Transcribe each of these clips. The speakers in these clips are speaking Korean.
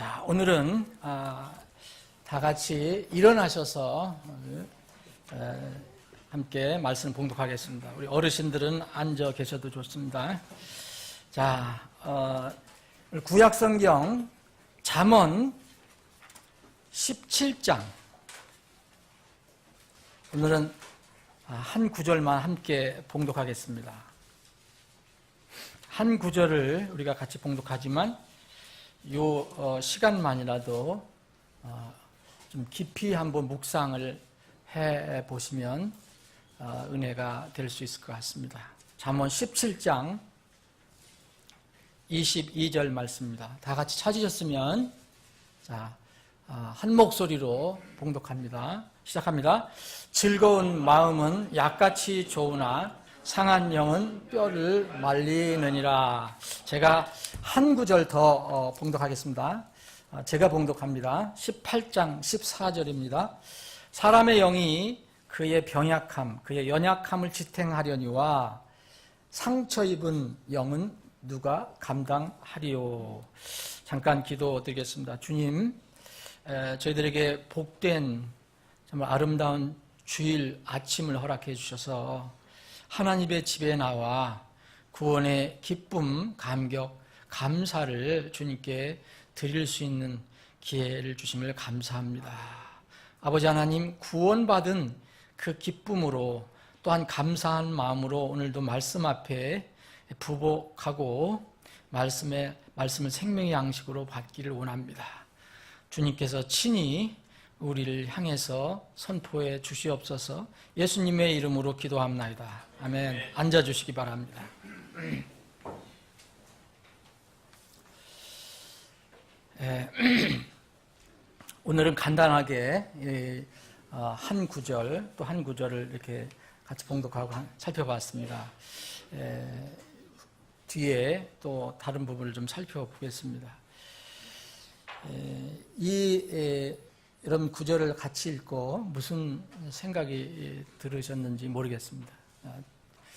자, 오늘은 다 같이 일어나셔서 함께 말씀 봉독하겠습니다. 우리 어르신들은 앉아 계셔도 좋습니다. 자, 구약성경 잠언 17장. 오늘은 한 구절만 함께 봉독하겠습니다. 한 구절을 우리가 같이 봉독하지만 요 시간만이라도 좀 깊이 한번 묵상을 해 보시면 은혜가 될 수 있을 것 같습니다. 잠언 17장 22절 말씀입니다. 다 같이 찾으셨으면 자, 한 목소리로 봉독합니다. 시작합니다. 즐거운 마음은 약같이 좋으나 상한 영은 뼈를 말리느니라. 제가 한 구절 더 봉독하겠습니다. 제가 봉독합니다. 18장 14절입니다. 사람의 영이 그의 병약함, 그의 연약함을 지탱하려니와 상처 입은 영은 누가 감당하리요. 잠깐 기도드리겠습니다. 주님, 저희들에게 복된 정말 아름다운 주일 아침을 허락해 주셔서 하나님의 집에 나와 구원의 기쁨, 감격, 감사를 주님께 드릴 수 있는 기회를 주심을 감사합니다. 아버지 하나님, 구원받은 그 기쁨으로 또한 감사한 마음으로 오늘도 말씀 앞에 부복하고 말씀을 생명의 양식으로 받기를 원합니다. 주님께서 친히 우리를 향해서 선포해 주시옵소서. 예수님의 이름으로 기도합나이다. 아멘. 앉아주시기 바랍니다. 오늘은 간단하게 한 구절 또 한 구절을 이렇게 같이 봉독하고 살펴봤습니다. 뒤에 또 다른 부분을 좀 살펴보겠습니다. 이런 구절을 같이 읽고 무슨 생각이 들으셨는지 모르겠습니다.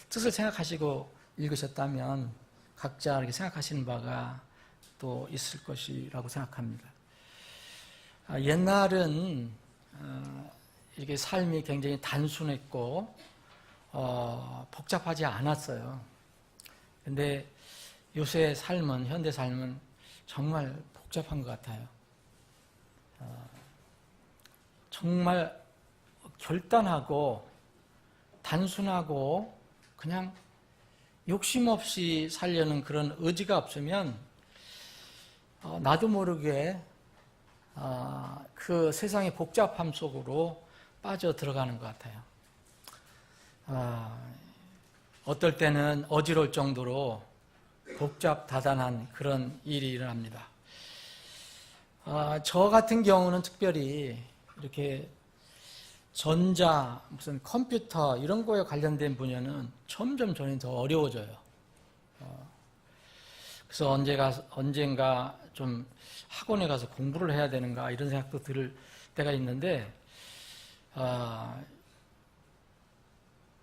뜻을 생각하시고 읽으셨다면 각자 이렇게 생각하시는 바가 또 있을 것이라고 생각합니다. 옛날은 이렇게 삶이 굉장히 단순했고 복잡하지 않았어요. 근데 요새 삶은, 현대 삶은 정말 복잡한 것 같아요. 정말 결단하고 단순하고 그냥 욕심 없이 살려는 그런 의지가 없으면 나도 모르게 그 세상의 복잡함 속으로 빠져 들어가는 것 같아요. 어떨 때는 어지러울 정도로 복잡다단한 그런 일이 일어납니다. 저 같은 경우는 특별히 이렇게 전자, 무슨 컴퓨터 이런 거에 관련된 분야는 점점 저는 더 어려워져요. 그래서 언젠가 좀 학원에 가서 공부를 해야 되는가 이런 생각도 들 때가 있는데,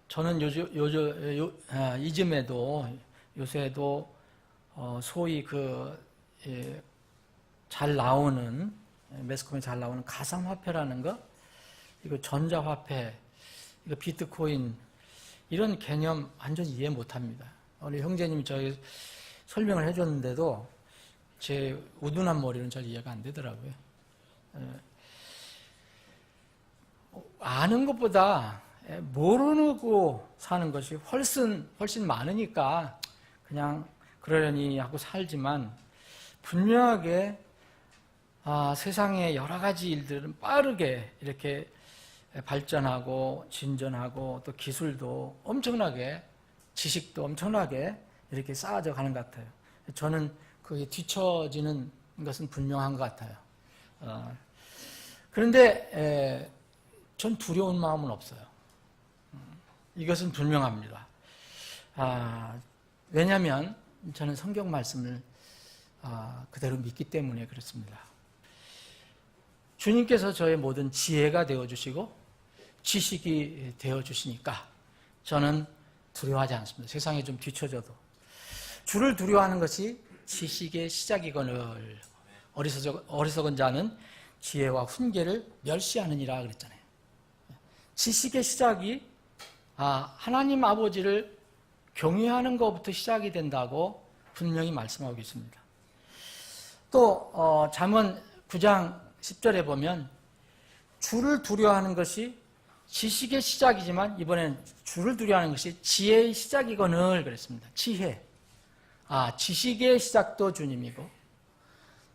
저는 요새도 소위 잘 나오는, 매스컴에 잘 나오는 가상화폐라는 거, 이거 전자화폐, 이거 비트코인, 이런 개념 완전히 이해 못합니다. 오늘 형제님이 저희 설명을 해줬는데도 제 우둔한 머리는 잘 이해가 안 되더라고요. 아는 것보다 모르고 사는 것이 훨씬 많으니까 그냥 그러려니 하고 살지만, 분명하게 세상의 여러 가지 일들은 빠르게 이렇게 발전하고 진전하고 또 기술도 엄청나게, 지식도 엄청나게 이렇게 쌓아져 가는 것 같아요. 저는 그게 뒤처지는 것은 분명한 것 같아요. 그런데 전 두려운 마음은 없어요. 이것은 분명합니다. 왜냐하면 저는 성경 말씀을 그대로 믿기 때문에 그렇습니다. 주님께서 저의 모든 지혜가 되어주시고 지식이 되어주시니까 저는 두려워하지 않습니다. 세상에 좀 뒤처져도. 주를 두려워하는 것이 지식의 시작이거늘 어리석은 자는 지혜와 훈계를 멸시하느니라 그랬잖아요. 지식의 시작이 하나님 아버지를 경외하는 것부터 시작이 된다고 분명히 말씀하고 있습니다. 또 잠언 9장 10절에 보면 주를 두려워하는 것이 지식의 시작이지만 이번엔 주를 두려워하는 것이 지혜의 시작이거늘 그랬습니다. 지혜. 지식의 시작도 주님이고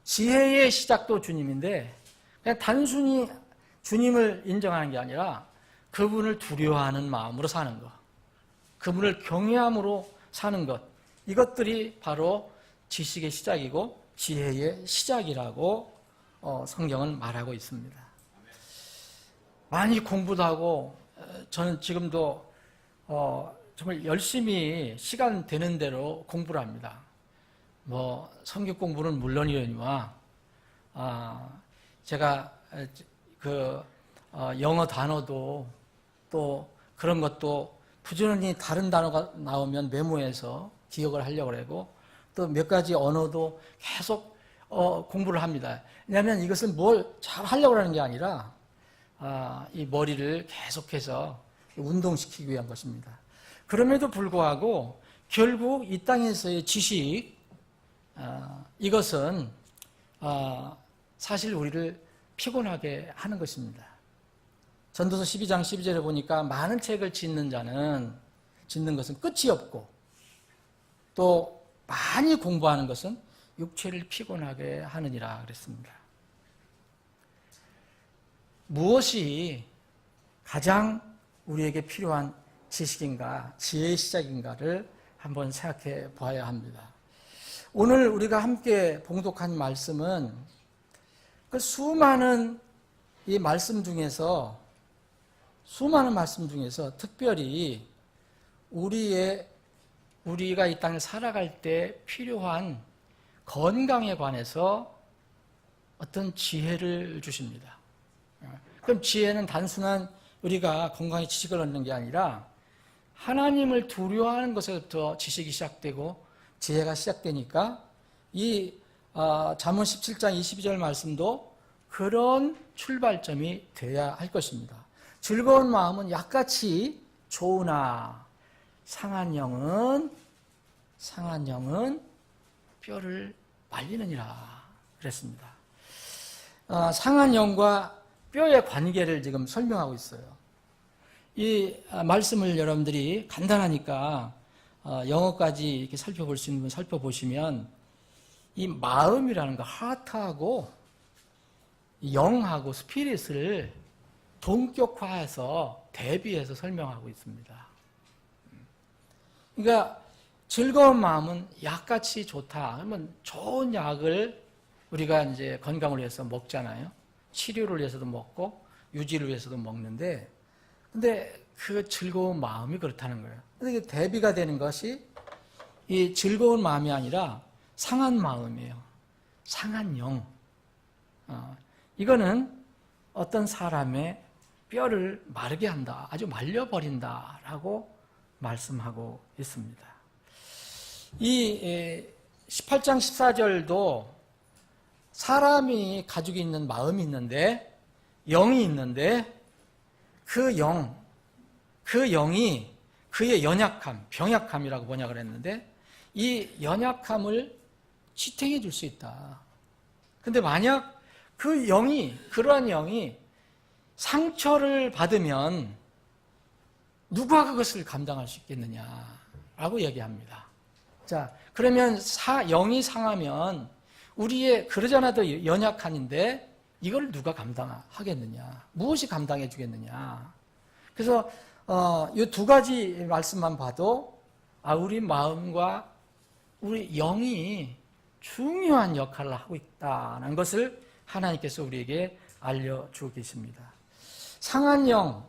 지혜의 시작도 주님인데 그냥 단순히 주님을 인정하는 게 아니라 그분을 두려워하는 마음으로 사는 것, 그분을 경외함으로 사는 것, 이것들이 바로 지식의 시작이고 지혜의 시작이라고 성경은 말하고 있습니다. 많이 공부도 하고 저는 지금도 정말 열심히 시간 되는 대로 공부를 합니다. 성경 공부는 물론이거니와 제가 영어 단어도 또 그런 것도 부지런히 다른 단어가 나오면 메모해서 기억을 하려고 하고 또 몇 가지 언어도 계속 공부를 합니다. 왜냐하면 이것은 뭘 잘 하려고 하는 게 아니라 이 머리를 계속해서 운동시키기 위한 것입니다. 그럼에도 불구하고 결국 이 땅에서의 지식 이것은 사실 우리를 피곤하게 하는 것입니다. 전도서 12장 12절에 보니까 많은 책을 짓는 것은 끝이 없고 또 많이 공부하는 것은 육체를 피곤하게 하느니라 그랬습니다. 무엇이 가장 우리에게 필요한 지식인가, 지혜의 시작인가를 한번 생각해 봐야 합니다. 오늘 우리가 함께 봉독한 말씀은 그 수많은 말씀 중에서 특별히 우리가 이 땅에 살아갈 때 필요한 건강에 관해서 어떤 지혜를 주십니다. 그럼 지혜는 단순한 우리가 건강의 지식을 얻는 게 아니라 하나님을 두려워하는 것에서부터 지식이 시작되고 지혜가 시작되니까 이 잠언 17장 22절 말씀도 그런 출발점이 돼야 할 것입니다. 즐거운 마음은 약같이 좋으나 상한 영은 뼈를 말리느니라 그랬습니다. 상한 영과 뼈의 관계를 지금 설명하고 있어요. 이 말씀을 여러분들이 간단하니까 영어까지 이렇게 살펴볼 수 있는 분 살펴보시면 이 마음이라는 거, 하트하고 영하고 스피릿을 동격화해서 대비해서 설명하고 있습니다. 그러니까 즐거운 마음은 약같이 좋다. 그러면 좋은 약을 우리가 이제 건강을 위해서 먹잖아요. 치료를 위해서도 먹고 유지를 위해서도 먹는데, 근데 그 즐거운 마음이 그렇다는 거예요. 근데 이게 대비가 되는 것이 이 즐거운 마음이 아니라 상한 마음이에요. 상한 영. 이거는 어떤 사람의 뼈를 마르게 한다, 아주 말려버린다라고 말씀하고 있습니다. 이 18장 14절도 사람이 가지고 있는 마음이 있는데, 영이 있는데 그 영이 그의 연약함, 병약함이라고 번역을 했는데 이 연약함을 지탱해 줄 수 있다. 근데 만약 그러한 영이 상처를 받으면 누가 그것을 감당할 수 있겠느냐라고 얘기합니다. 자, 그러면 영이 상하면 그러지 않아도 연약한인데 이걸 누가 감당하겠느냐? 무엇이 감당해 주겠느냐? 그래서 이 두 가지 말씀만 봐도 우리 마음과 우리 영이 중요한 역할을 하고 있다는 것을 하나님께서 우리에게 알려주고 계십니다. 상한 영,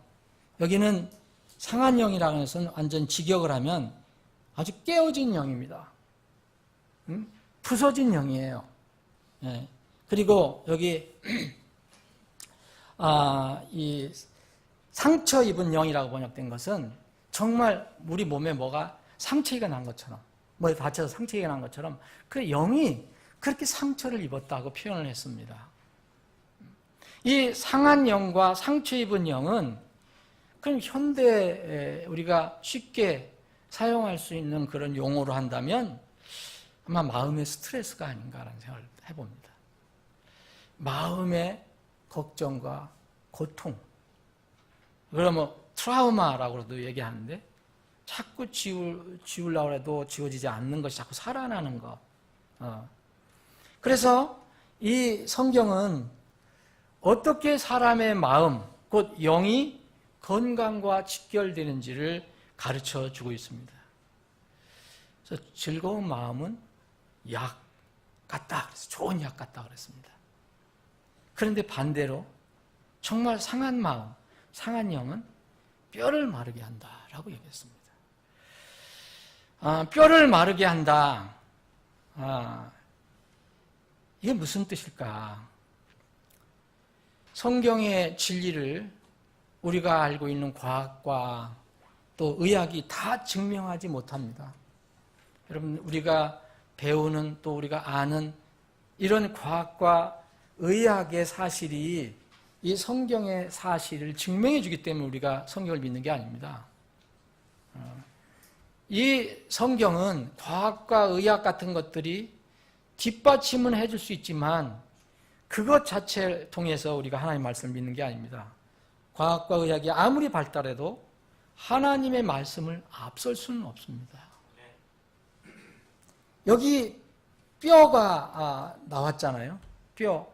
여기는 상한 영이라는 것은 완전 직역을 하면 아주 깨어진 영입니다. 부서진 영이에요. 예. 그리고 여기 이 상처 입은 영이라고 번역된 것은 정말 우리 몸에 뭐가 상처가 난 것처럼, 뭐에 다쳐서 상처가 난 것처럼 그 그렇게 상처를 입었다고 표현을 했습니다. 이 상한 영과 상처 입은 영은 그럼 현대 우리가 쉽게 사용할 수 있는 그런 용어로 한다면 아마 마음의 스트레스가 아닌가라는 생각을 해봅니다. 마음의 걱정과 고통. 그러면 트라우마라고도 얘기하는데 자꾸 지우려고 해도 지워지지 않는 것이 자꾸 살아나는 것. 그래서 이 성경은 어떻게 사람의 마음, 곧 영이 건강과 직결되는지를 가르쳐 주고 있습니다. 그래서 즐거운 마음은 약 같다. 그래서 좋은 약 같다 그랬습니다. 그런데 반대로 정말 상한 마음, 상한 영은 뼈를 마르게 한다라고 얘기했습니다. 뼈를 마르게 한다. 이게 무슨 뜻일까? 성경의 진리를 우리가 알고 있는 과학과 또 의학이 다 증명하지 못합니다. 여러분, 우리가 배우는 또 우리가 아는 이런 과학과 의학의 사실이 이 성경의 사실을 증명해 주기 때문에 우리가 성경을 믿는 게 아닙니다. 이 성경은 과학과 의학 같은 것들이 뒷받침은 해줄 수 있지만 그것 자체를 통해서 우리가 하나님의 말씀을 믿는 게 아닙니다. 과학과 의학이 아무리 발달해도 하나님의 말씀을 앞설 수는 없습니다. 여기 뼈가 나왔잖아요. 뼈.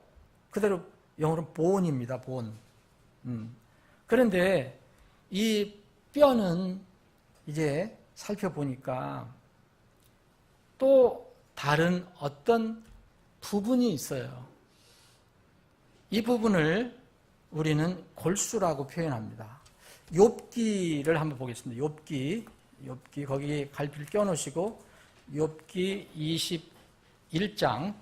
그대로 영어로 bone입니다. bone. 그런데 이 뼈는 이제 살펴보니까 또 다른 어떤 부분이 있어요. 이 부분을 우리는 골수라고 표현합니다. 욥기를 한번 보겠습니다. 욥기 거기 갈피를 껴놓으시고 욥기 21장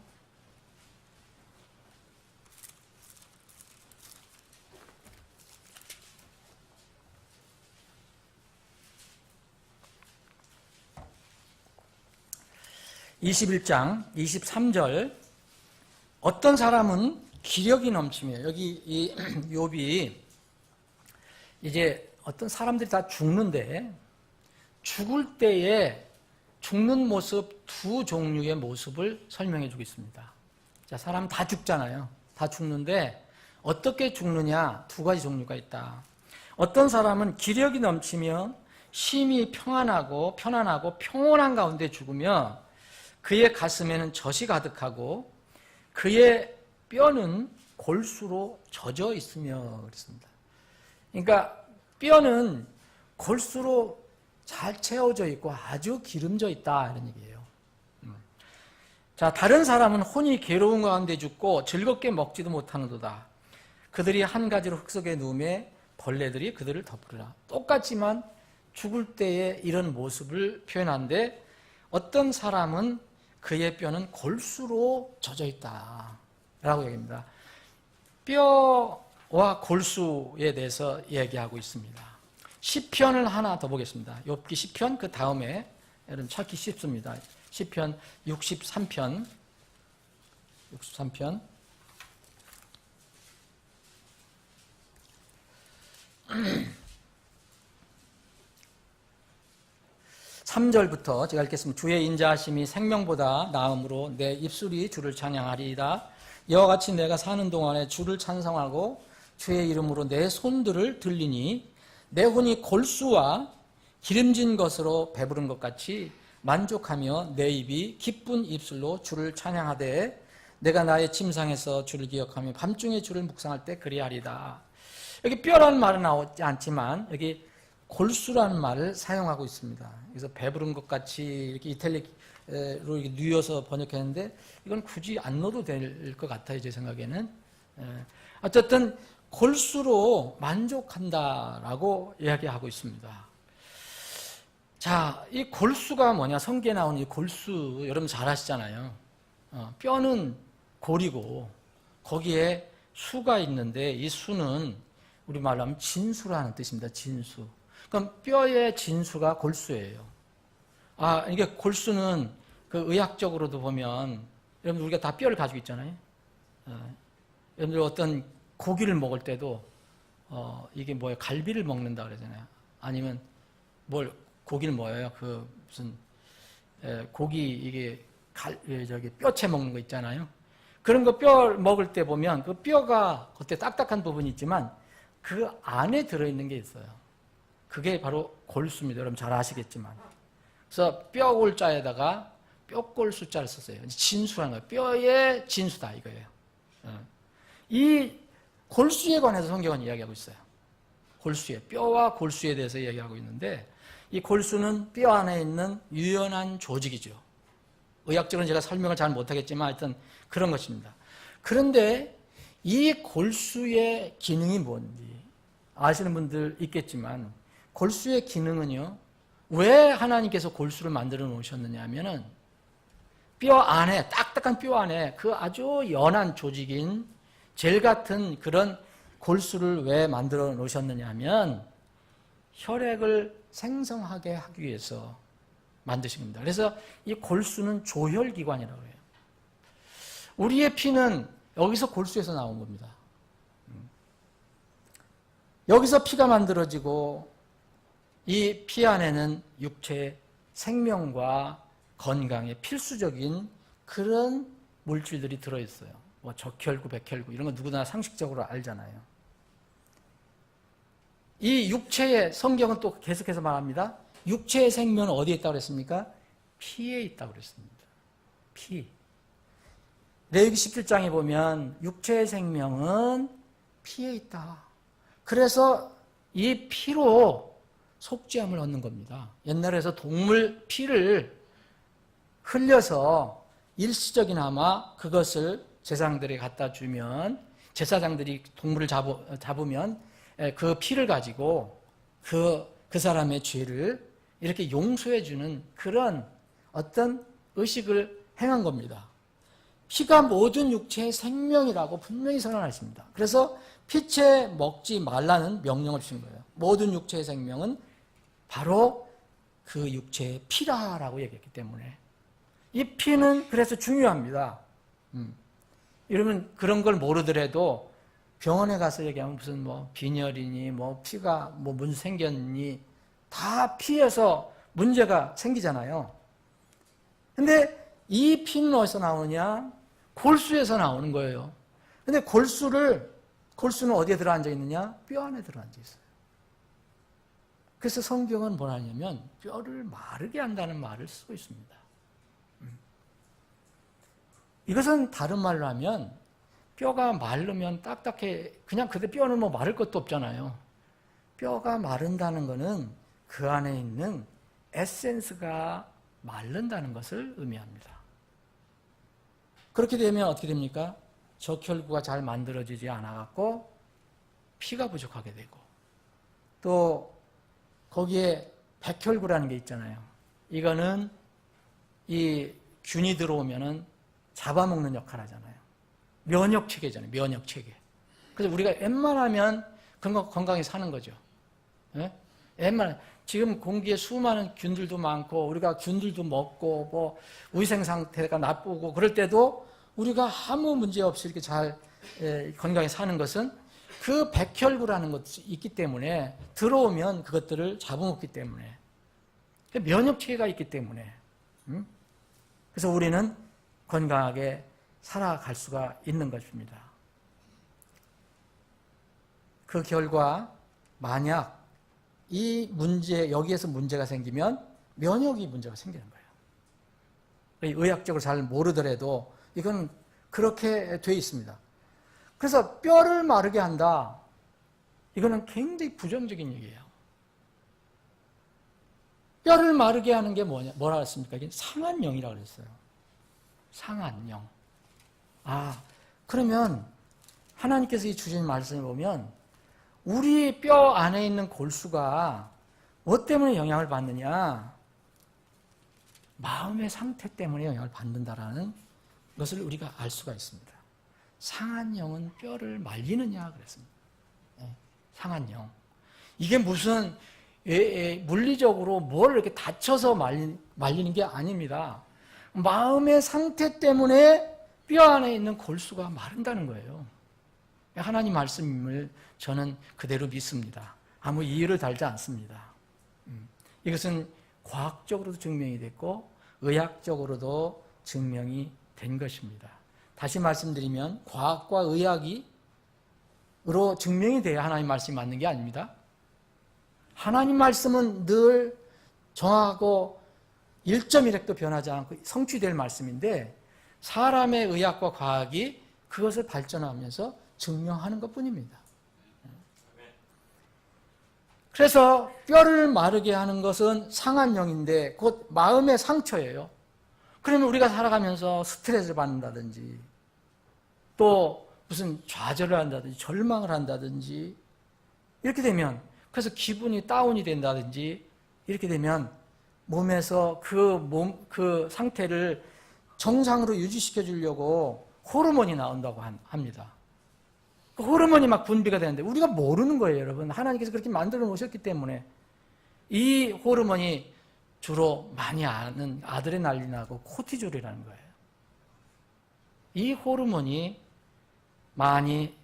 21장 23절 어떤 사람은 기력이 넘치며 여기 이 욥이 이제 어떤 사람들이 다 죽는데 죽을 때에 죽는 모습 두 종류의 모습을 설명해 주고 있습니다. 자, 사람 다 죽잖아요. 다 죽는데 어떻게 죽느냐 두 가지 종류가 있다. 어떤 사람은 기력이 넘치며 심히 편안하고 평온한 가운데 죽으며 그의 가슴에는 젖이 가득하고 그의 뼈는 골수로 젖어 있으며 그랬습니다. 그러니까 뼈는 골수로 잘 채워져 있고 아주 기름져 있다 이런 얘기예요. 자, 다른 사람은 혼이 괴로운 가운데 죽고 즐겁게 먹지도 못하는도다. 그들이 한 가지로 흙 속에 누우매 벌레들이 그들을 덮으리라. 똑같지만 죽을 때의 이런 모습을 표현하는데 어떤 사람은 그의 뼈는 골수로 젖어 있다 라고 얘기합니다. 뼈와 골수에 대해서 얘기하고 있습니다. 시편을 하나 더 보겠습니다. 욥기 시편 그 다음에 여러분 찾기 쉽습니다. 시편 63편 3절부터 제가 읽겠습니다. 주의 인자하심이 생명보다 나음으로 내 입술이 주를 찬양하리이다. 이와 같이 내가 사는 동안에 주를 찬송하고 주의 이름으로 내 손들을 들리니 내 혼이 골수와 기름진 것으로 배부른 것 같이 만족하며 내 입이 기쁜 입술로 주를 찬양하되 내가 나의 침상에서 주를 기억하며 밤중에 주를 묵상할 때 그리하리다. 여기 뼈라는 말은 나오지 않지만 여기 골수라는 말을 사용하고 있습니다. 그래서 배부른 것 같이 이렇게 이탈릭으로 이렇게 뉘어서 번역했는데 이건 굳이 안 넣어도 될 것 같아요. 제 생각에는. 어쨌든 골수로 만족한다라고 이야기하고 있습니다. 자, 이 골수가 뭐냐? 성경에 나오는 이 골수 여러분 잘 아시잖아요. 뼈는 골이고 거기에 수가 있는데 이 수는 우리말로 하면 진수라는 뜻입니다. 진수. 그럼 뼈의 진수가 골수예요. 이게 골수는 그 의학적으로도 보면 여러분 우리가 다 뼈를 가지고 있잖아요. 여러분들 어떤 고기를 먹을 때도 이게 뭐예요? 갈비를 먹는다 그러잖아요. 아니면 뭘 고기를 뭐예요? 그 무슨 고기 이게 저기 뼈채 먹는 거 있잖아요. 그런 거 뼈 먹을 때 보면 그 뼈가 겉에 딱딱한 부분이 있지만 그 안에 들어있는 게 있어요. 그게 바로 골수입니다. 여러분 잘 아시겠지만. 그래서 뼈골자에다가 뼈골 숫자를 썼어요. 진수라는 거예요. 뼈의 진수다 이거예요. 이 골수에 관해서 성경은 이야기하고 있어요. 골수에, 뼈와 골수에 대해서 이야기하고 있는데 이 골수는 뼈 안에 있는 유연한 조직이죠. 의학적으로는 제가 설명을 잘 못하겠지만 하여튼 그런 것입니다. 그런데 이 골수의 기능이 뭔지 아시는 분들 있겠지만 골수의 기능은요. 왜 하나님께서 골수를 만들어 놓으셨느냐 하면은 뼈 안에, 딱딱한 뼈 안에 그 아주 연한 조직인 젤 같은 그런 골수를 왜 만들어 놓으셨느냐 하면 혈액을 생성하게 하기 위해서 만드신 겁니다. 그래서 이 골수는 조혈기관이라고 해요. 우리의 피는 여기서 골수에서 나온 겁니다. 여기서 피가 만들어지고 이 피 안에는 육체의 생명과 건강에 필수적인 그런 물질들이 들어있어요. 뭐 적혈구, 백혈구 이런 거 누구나 상식적으로 알잖아요. 이 육체의 성경은 또 계속해서 말합니다. 육체의 생명은 어디에 있다고 그랬습니까? 피에 있다고 그랬습니다. 피. 레위기 17장에 보면 육체의 생명은 피에 있다. 그래서 이 피로 속죄함을 얻는 겁니다. 옛날에서 동물 피를 흘려서 일시적이나마 그것을 제사장들에게 갖다 주면 제사장들이 동물을 잡으면 그 피를 가지고 그 사람의 죄를 이렇게 용서해 주는 그런 어떤 의식을 행한 겁니다. 피가 모든 육체의 생명이라고 분명히 선언하십니다. 그래서 피채 먹지 말라는 명령을 주신 거예요. 모든 육체의 생명은 바로 그 육체의 피라라고 얘기했기 때문에 이 피는 그래서 중요합니다. 이러면 그런 걸 모르더라도 병원에 가서 얘기하면 무슨 뭐 빈혈이니 뭐 피가 뭐 문 생겼니 다 피에서 문제가 생기잖아요. 근데 이 피는 어디서 나오느냐? 골수에서 나오는 거예요. 근데 골수는 어디에 들어앉아 있느냐? 뼈 안에 들어앉아 있어요. 그래서 성경은 뭘 하냐면 뼈를 마르게 한다는 말을 쓰고 있습니다. 이것은 다른 말로 하면 뼈가 마르면 딱딱해. 그냥 그대 뼈는 뭐 마를 것도 없잖아요. 뼈가 마른다는 것은 그 안에 있는 에센스가 마른다는 것을 의미합니다. 그렇게 되면 어떻게 됩니까? 적혈구가 잘 만들어지지 않아갖고 피가 부족하게 되고 또 거기에 백혈구라는 게 있잖아요. 이거는 이 균이 들어오면은 잡아먹는 역할을 하잖아요. 면역체계잖아요. 면역체계. 그래서 우리가 웬만하면 건강히 사는 거죠. 예? 지금 공기에 수많은 균들도 많고 우리가 균들도 먹고 뭐 위생 상태가 나쁘고 그럴 때도 우리가 아무 문제 없이 이렇게 잘 건강히 사는 것은 그 백혈구라는 것이 있기 때문에 들어오면 그것들을 잡아먹기 때문에 면역체계가 있기 때문에 그래서 우리는 건강하게 살아갈 수가 있는 것입니다. 그 결과 만약 여기에서 문제가 생기면 면역이 문제가 생기는 거예요. 의학적으로 잘 모르더라도 이건 그렇게 돼 있습니다. 그래서 뼈를 마르게 한다. 이거는 굉장히 부정적인 얘기예요. 뼈를 마르게 하는 게 뭐라 했습니까? 이게 상한 영이라고 그랬어요. 상한 영. 그러면 하나님께서 이 주신 말씀을 보면 우리 뼈 안에 있는 골수가 뭐 때문에 영향을 받느냐? 마음의 상태 때문에 영향을 받는다라는 것을 우리가 알 수가 있습니다. 상한 영은 뼈를 말리느냐 그랬습니다. 상한 영. 이게 무슨 물리적으로 뭘 이렇게 다쳐서 말리는 게 아닙니다. 마음의 상태 때문에 뼈 안에 있는 골수가 마른다는 거예요. 하나님 말씀을 저는 그대로 믿습니다. 아무 이유를 달지 않습니다. 이것은 과학적으로도 증명이 됐고 의학적으로도 증명이 된 것입니다. 다시 말씀드리면 과학과 의학으로 증명이 돼야 하나님 말씀이 맞는 게 아닙니다. 하나님 말씀은 늘 정하고 1.1획도 변하지 않고 성취될 말씀인데 사람의 의학과 과학이 그것을 발전하면서 증명하는 것뿐입니다. 그래서 뼈를 마르게 하는 것은 상한 영인데 곧 마음의 상처예요. 그러면 우리가 살아가면서 스트레스를 받는다든지 또 무슨 좌절을 한다든지 절망을 한다든지 이렇게 되면 그래서 기분이 다운이 된다든지 이렇게 되면 몸에서 그 상태를 정상으로 유지시켜 주려고 호르몬이 나온다고 합니다. 그 호르몬이 막 분비가 되는데 우리가 모르는 거예요, 여러분. 하나님께서 그렇게 만들어 놓으셨기 때문에 이 호르몬이 주로 많이 아는 아드레날린하고 코티졸이라는 거예요. 이 호르몬이 많이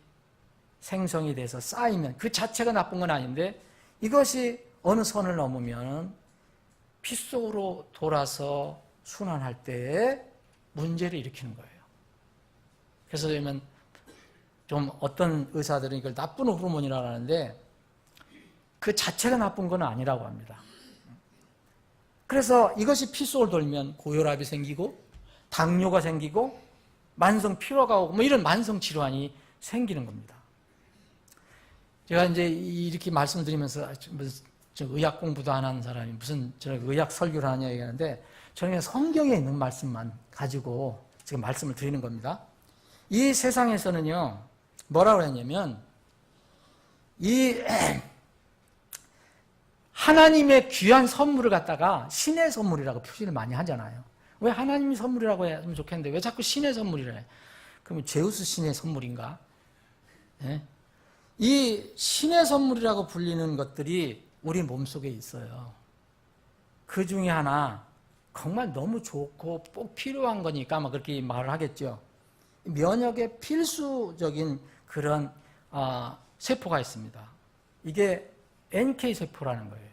생성이 돼서 쌓이면 그 자체가 나쁜 건 아닌데 이것이 어느 선을 넘으면 피 속으로 돌아서 순환할 때에 문제를 일으키는 거예요. 그래서 그러면 좀 어떤 의사들은 이걸 나쁜 호르몬이라고 하는데 그 자체가 나쁜 건 아니라고 합니다. 그래서 이것이 피 속을 돌면 고혈압이 생기고 당뇨가 생기고 만성 피로가 오고 뭐 이런 만성 질환이 생기는 겁니다. 제가 이제 이렇게 말씀드리면서 의학 공부도 안 하는 사람이 무슨 의학 설교를 하냐 얘기하는데 저는 그냥 성경에 있는 말씀만 가지고 지금 말씀을 드리는 겁니다. 이 세상에서는요, 뭐라고 했냐면, 이 하나님의 귀한 선물을 갖다가 신의 선물이라고 표시를 많이 하잖아요. 왜 하나님이 선물이라고 했으면 좋겠는데 왜 자꾸 신의 선물이라 해? 그러면 제우스 신의 선물인가? 네? 이 신의 선물이라고 불리는 것들이 우리 몸속에 있어요. 그 중에 하나 정말 너무 좋고 꼭 필요한 거니까 아마 그렇게 말을 하겠죠. 면역의 필수적인 그런 세포가 있습니다. 이게 NK세포라는 거예요.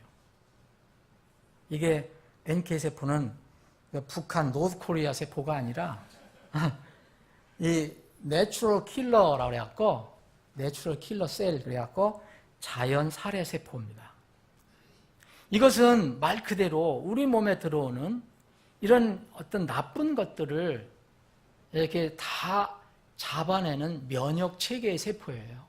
이게 NK세포는 북한 노스코리아 세포가 아니라 이 내추럴 킬러라고 그래갖고 내추럴 킬러 셀 그래갖고 자연 살해 세포입니다. 이것은 말 그대로 우리 몸에 들어오는 이런 어떤 나쁜 것들을 이렇게 다 잡아내는 면역 체계의 세포예요.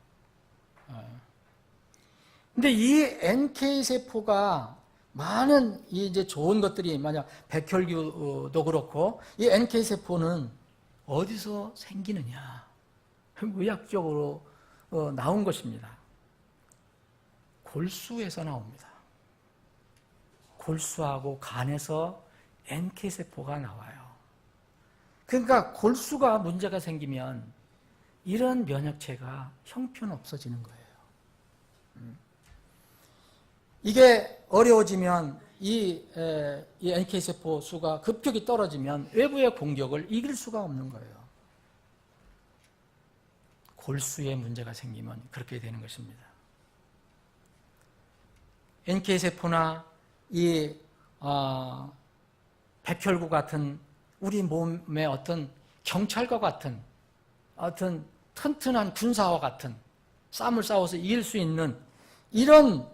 근데 이 NK세포가 많은 이제 좋은 것들이 만약 백혈구도 그렇고 이 NK세포는 어디서 생기느냐? 의학적으로 나온 것입니다. 골수에서 나옵니다. 골수하고 간에서 NK세포가 나와요. 그러니까 골수가 문제가 생기면 이런 면역체가 형편없어지는 거예요. 이게 어려워지면 이 NK세포 수가 급격히 떨어지면 외부의 공격을 이길 수가 없는 거예요. 골수에 문제가 생기면 그렇게 되는 것입니다. NK세포나 이 백혈구 같은 우리 몸의 어떤 경찰과 같은 어떤 튼튼한 군사와 같은 싸움을 싸워서 이길 수 있는 이런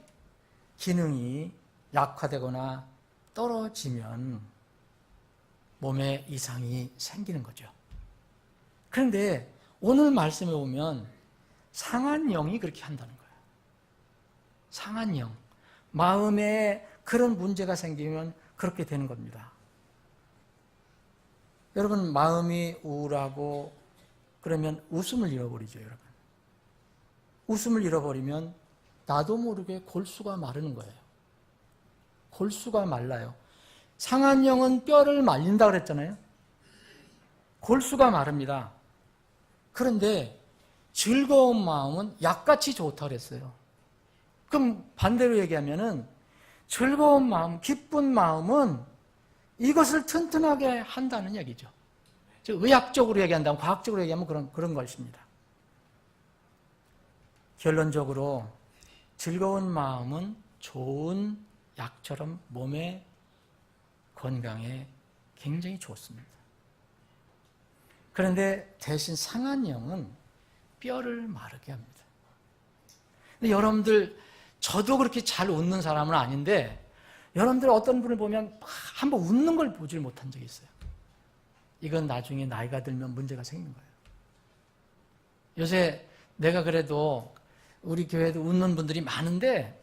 기능이 약화되거나 떨어지면 몸에 이상이 생기는 거죠. 그런데 오늘 말씀에 보면 상한 영이 그렇게 한다는 거예요. 상한 영. 마음에 그런 문제가 생기면 그렇게 되는 겁니다. 여러분, 마음이 우울하고 그러면 웃음을 잃어버리죠, 여러분. 웃음을 잃어버리면 나도 모르게 골수가 마르는 거예요. 골수가 말라요. 상한 영은 뼈를 말린다 그랬잖아요. 골수가 마릅니다. 그런데 즐거운 마음은 약같이 좋다 그랬어요. 그럼 반대로 얘기하면은 즐거운 마음, 기쁜 마음은 이것을 튼튼하게 한다는 얘기죠. 의학적으로 얘기한다면, 과학적으로 얘기하면 그런 것입니다. 결론적으로 즐거운 마음은 좋은 약처럼 몸의 건강에 굉장히 좋습니다. 그런데 대신 상한 영은 뼈를 마르게 합니다. 근데 여러분들, 저도 그렇게 잘 웃는 사람은 아닌데 여러분들 어떤 분을 보면 한번 웃는 걸 보질 못한 적이 있어요. 이건 나중에 나이가 들면 문제가 생기는 거예요. 요새 내가 그래도 우리 교회도 웃는 분들이 많은데,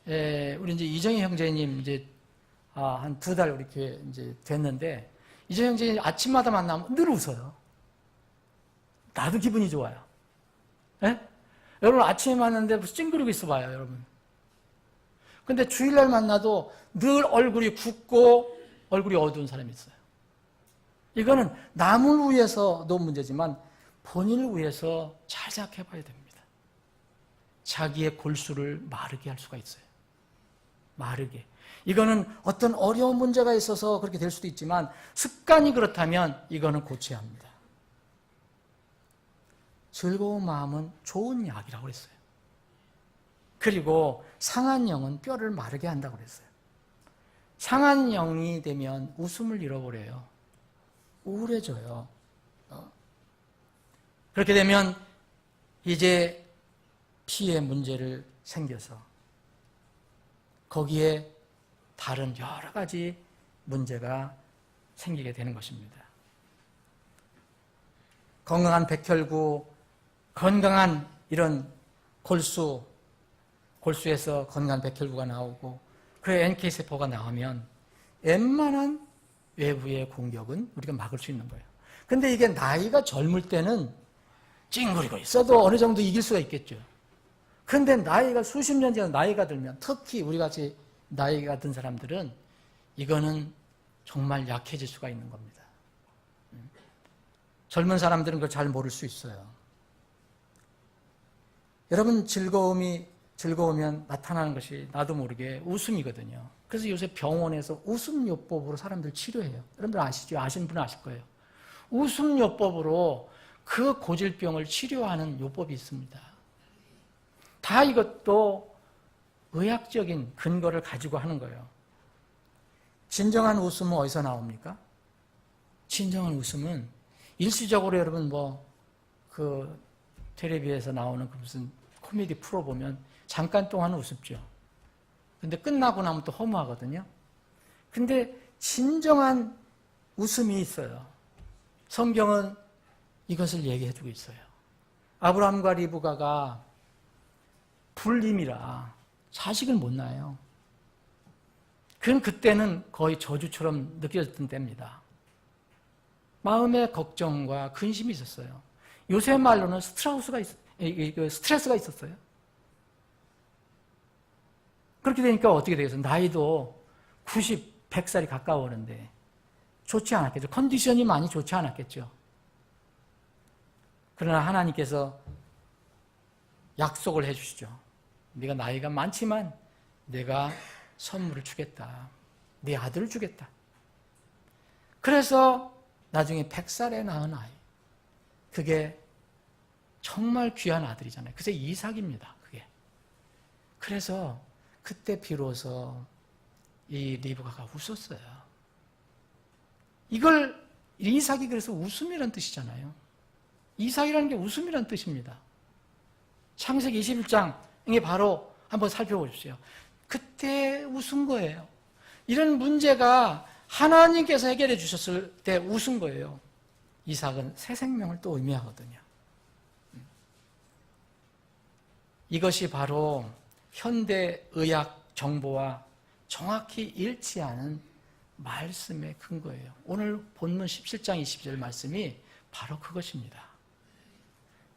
우리 이제 이정희 형제님 이제 한 2달 우리 교회 이제 됐는데, 이정희 형제님 아침마다 만나면 늘 웃어요. 나도 기분이 좋아요. 예? 여러분 아침에 만났는데 무슨 찡그리고 있어 봐요, 여러분. 근데 주일날 만나도 늘 얼굴이 굳고 얼굴이 어두운 사람이 있어요. 이거는 남을 위해서도 문제지만 본인을 위해서 잘 생각해 봐야 됩니다. 자기의 골수를 마르게 할 수가 있어요. 마르게. 이거는 어떤 어려운 문제가 있어서 그렇게 될 수도 있지만 습관이 그렇다면 이거는 고쳐야 합니다. 즐거운 마음은 좋은 약이라고 그랬어요. 그리고 상한 영은 뼈를 마르게 한다고 그랬어요. 상한 영이 되면 웃음을 잃어버려요. 우울해져요. 그렇게 되면 이제 피에 문제를 생겨서 거기에 다른 여러 가지 문제가 생기게 되는 것입니다. 건강한 백혈구, 건강한 이런 골수에서 건강한 백혈구가 나오고 그 NK세포가 나오면 웬만한 외부의 공격은 우리가 막을 수 있는 거예요. 근데 이게 나이가 젊을 때는 찡그리고 있어도 어느 정도 이길 수가 있겠죠. 근데 나이가 수십 년 지나 나이가 들면, 특히 우리같이 나이가 든 사람들은 이거는 정말 약해질 수가 있는 겁니다. 젊은 사람들은 그걸 잘 모를 수 있어요. 여러분, 즐거우면 나타나는 것이 나도 모르게 웃음이거든요. 그래서 요새 병원에서 웃음요법으로 사람들 치료해요. 여러분들 아시죠? 아시는 분은 아실 거예요. 웃음요법으로 그 고질병을 치료하는 요법이 있습니다. 다 이것도 의학적인 근거를 가지고 하는 거예요. 진정한 웃음은 어디서 나옵니까? 진정한 웃음은 일시적으로 여러분 그 텔레비에서 나오는 그 무슨 코미디 프로 보면 잠깐 동안은 웃음죠. 근데 끝나고 나면 또 허무하거든요. 근데 진정한 웃음이 있어요. 성경은 이것을 얘기해주고 있어요. 아브라함과 리브가가 불임이라 자식을 못 낳아요. 그때는 거의 저주처럼 느껴졌던 때입니다. 마음의 걱정과 근심이 있었어요. 요새 말로는 스트레스가 있었어요. 그렇게 되니까 어떻게 되겠어요? 나이도 90, 100살이 가까워오는데 좋지 않았겠죠. 컨디션이 많이 좋지 않았겠죠. 그러나 하나님께서 약속을 해주시죠. 네가 나이가 많지만 내가 선물을 주겠다. 네 아들을 주겠다. 그래서 나중에 100살에 낳은 아이. 그게 정말 귀한 아들이잖아요. 그래서 이삭입니다. 그게. 그래서 그때 비로소 이 리브가가 웃었어요. 이삭이 그래서 웃음이란 뜻이잖아요. 이삭이라는 게 웃음이란 뜻입니다. 창세기 21장에 바로 한번 살펴보십시오. 그때 웃은 거예요. 이런 문제가 하나님께서 해결해 주셨을 때 웃은 거예요. 이삭은 새 생명을 또 의미하거든요. 이것이 바로 현대의학 정보와 정확히 일치하는 말씀의 근거예요. 오늘 본문 17장 20절 말씀이 바로 그것입니다.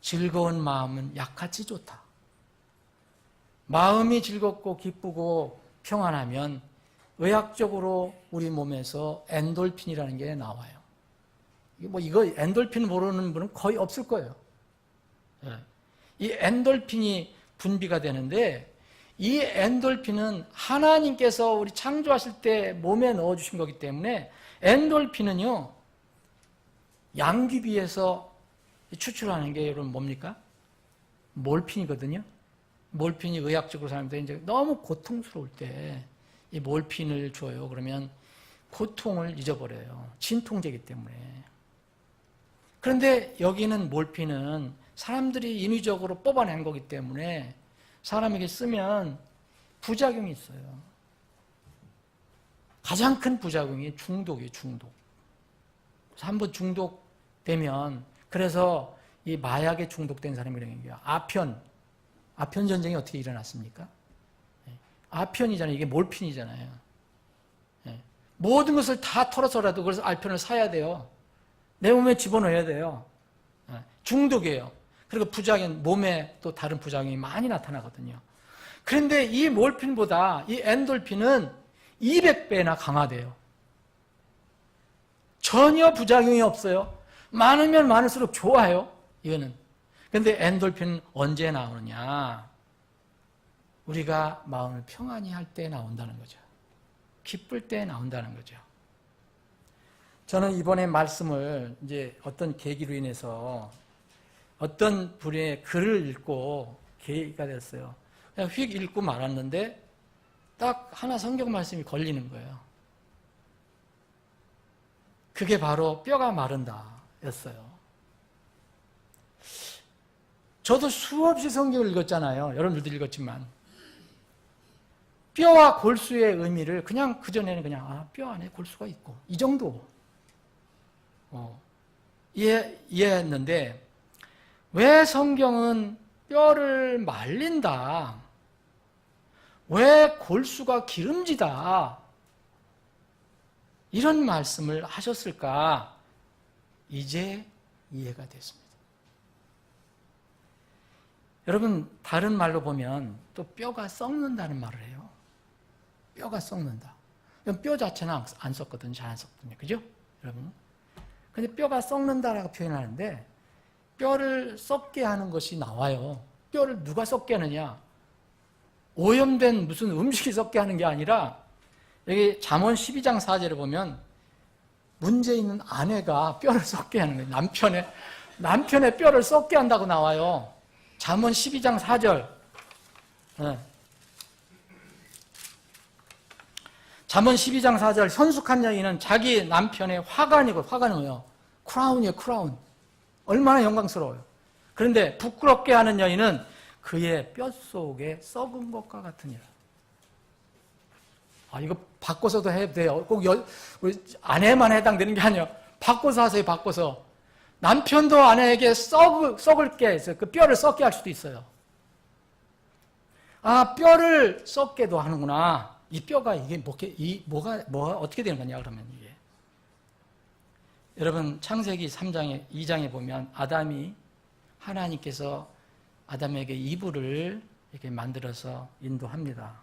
즐거운 마음은 약같이 좋다. 마음이 즐겁고 기쁘고 평안하면 의학적으로 우리 몸에서 엔돌핀이라는 게 나와요. 이거 엔돌핀 모르는 분은 거의 없을 거예요. 이 엔돌핀이 분비가 되는데 이 엔돌핀은 하나님께서 우리 창조하실 때 몸에 넣어주신 거기 때문에 엔돌핀은요, 양귀비에서 추출하는 게 여러분 뭡니까? 몰핀이거든요. 몰핀이 의학적으로 사람들이 이제 너무 고통스러울 때 이 몰핀을 줘요. 그러면 고통을 잊어버려요. 진통제이기 때문에. 그런데 여기는 몰핀은 사람들이 인위적으로 뽑아낸 거기 때문에 사람에게 쓰면 부작용이 있어요. 가장 큰 부작용이 중독이에요, 중독. 한번 중독되면, 그래서 이 마약에 중독된 사람이 이런 얘기예요. 아편 전쟁이 어떻게 일어났습니까? 아편이잖아요. 이게 몰핀이잖아요. 모든 것을 다 털어서라도 그래서 아편을 사야 돼요. 내 몸에 집어넣어야 돼요. 중독이에요. 그리고 부작용, 몸에 또 다른 부작용이 많이 나타나거든요. 그런데 이 몰핀보다 이 엔돌핀은 200배나 강화돼요. 전혀 부작용이 없어요. 많으면 많을수록 좋아요. 이거는. 그런데 엔돌핀은 언제 나오느냐? 우리가 마음을 평안히 할 때 나온다는 거죠. 기쁠 때 나온다는 거죠. 저는 이번에 말씀을 이제 어떤 계기로 인해서 어떤 분의 글을 읽고 계기가 됐어요. 그냥 휙 읽고 말았는데 딱 하나 성경 말씀이 걸리는 거예요. 그게 바로 뼈가 마른다 였어요. 저도 수없이 성경을 읽었잖아요. 여러분들도 읽었지만 뼈와 골수의 의미를 그냥 그전에는 그냥 뼈 안에 골수가 있고 이 정도 이해했는데 왜 성경은 뼈를 말린다, 왜 골수가 기름지다 이런 말씀을 하셨을까? 이제 이해가 됐습니다. 여러분, 다른 말로 보면 또 뼈가 썩는다는 말을 해요. 뼈가 썩는다. 뼈 자체는 안 썩거든요. 잘 안 썩거든요. 그죠? 여러분. 근데 뼈가 썩는다라고 표현하는데 뼈를 썩게 하는 것이 나와요. 뼈를 누가 썩게 하느냐? 오염된 무슨 음식이 썩게 하는 게 아니라 여기 잠언 12장 4절에 보면 문제 있는 아내가 뼈를 썩게 하는 거예요. 남편의 뼈를 썩게 한다고 나와요. 잠언 12장 4절. 잠언 12장 4절. 현숙한 여인은 자기 남편의 화관이고, 화관은 뭐예요? 크라운이에요, 크라운. 얼마나 영광스러워요. 그런데 부끄럽게 하는 여인은 그의 뼛속에 썩은 것과 같으니라. 이거 바꿔서도 해도 돼요. 꼭 우리 아내만 해당되는 게 아니에요. 바꿔서 하세요, 바꿔서. 남편도 아내에게 썩을 게 있어요. 그 뼈를 썩게 할 수도 있어요. 뼈를 썩게도 하는구나. 이 뼈가 이게 뭐가 어떻게 되는 거냐, 그러면 이게. 여러분, 창세기 2장에 보면 아담이 하나님께서 아담에게 이불을 이렇게 만들어서 인도합니다.